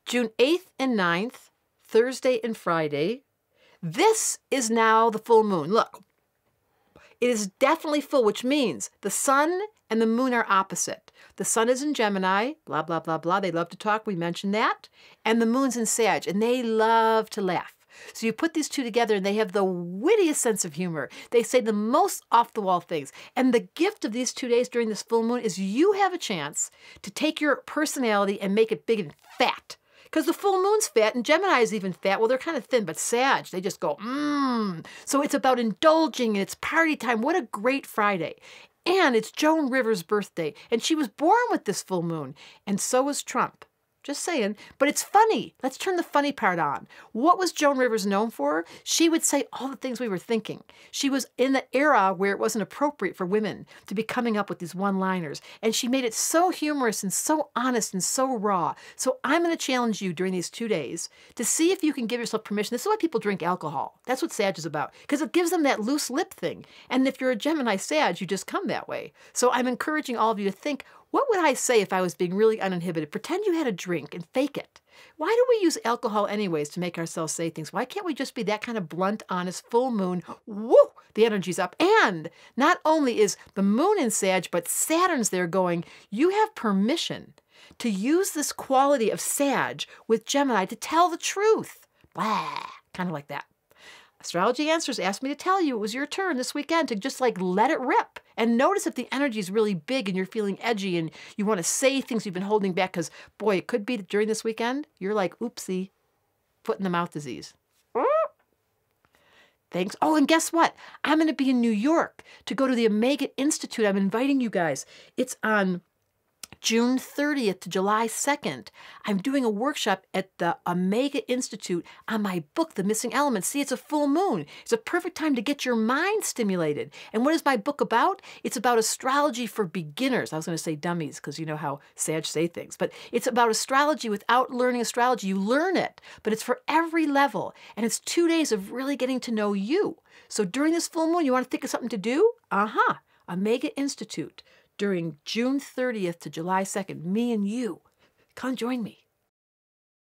June 8th and 9th, Thursday and Friday. This is now the full moon. Look, it is definitely full, which means the sun and the moon are opposite. The sun is in Gemini, blah, blah, blah, blah. They love to talk. We mentioned that. And the moon's in Sag, and they love to laugh. So you put these two together, and they have the wittiest sense of humor. They say the most off-the-wall things. And the gift of these 2 days during this full moon is you have a chance to take your personality and make it big and fat. Because the full moon's fat, and Gemini is even fat. Well, they're kind of thin, but Sag, they just go, mmm. So it's about indulging, and it's party time. What a great Friday. And it's Joan Rivers' birthday, and she was born with this full moon, and so was Trump. Just saying. But it's funny. Let's turn the funny part on. What was Joan Rivers known for? She would say all the things we were thinking. She was in the era where it wasn't appropriate for women to be coming up with these one-liners. And she made it so humorous and so honest and so raw. So I'm going to challenge you during these 2 days to see if you can give yourself permission. This is why people drink alcohol. That's what Sag is about. Because it gives them that loose lip thing. And if you're a Gemini Sag, you just come that way. So I'm encouraging all of you to think, what would I say if I was being really uninhibited? Pretend you had a drink and fake it. Why do we use alcohol anyways to make ourselves say things? Why can't we just be that kind of blunt, honest, full moon? Woo! The energy's up. And not only is the moon in Sag, but Saturn's there going, you have permission to use this quality of Sag with Gemini to tell the truth. Blah, kind of like that. Astrology Answers asked me to tell you it was your turn this weekend to just like let it rip. And notice if the energy is really big and you're feeling edgy and you want to say things you've been holding back because, boy, it could be that during this weekend, you're like, oopsie, foot in the mouth disease. Thanks. Oh, and guess what? I'm going to be in New York to go to the Omega Institute. I'm inviting you guys. It's on June 30th to July 2nd, I'm doing a workshop at the Omega Institute on my book, The Missing Elements. See, it's a full moon. It's a perfect time to get your mind stimulated. And what is my book about? It's about astrology for beginners. I was going to say dummies because you know how Sag say things. But it's about astrology without learning astrology. You learn it, but it's for every level. And it's 2 days of really getting to know you. So during this full moon, you want to think of something to do? Omega Institute. During June 30th to July 2nd, me and you. Come join me.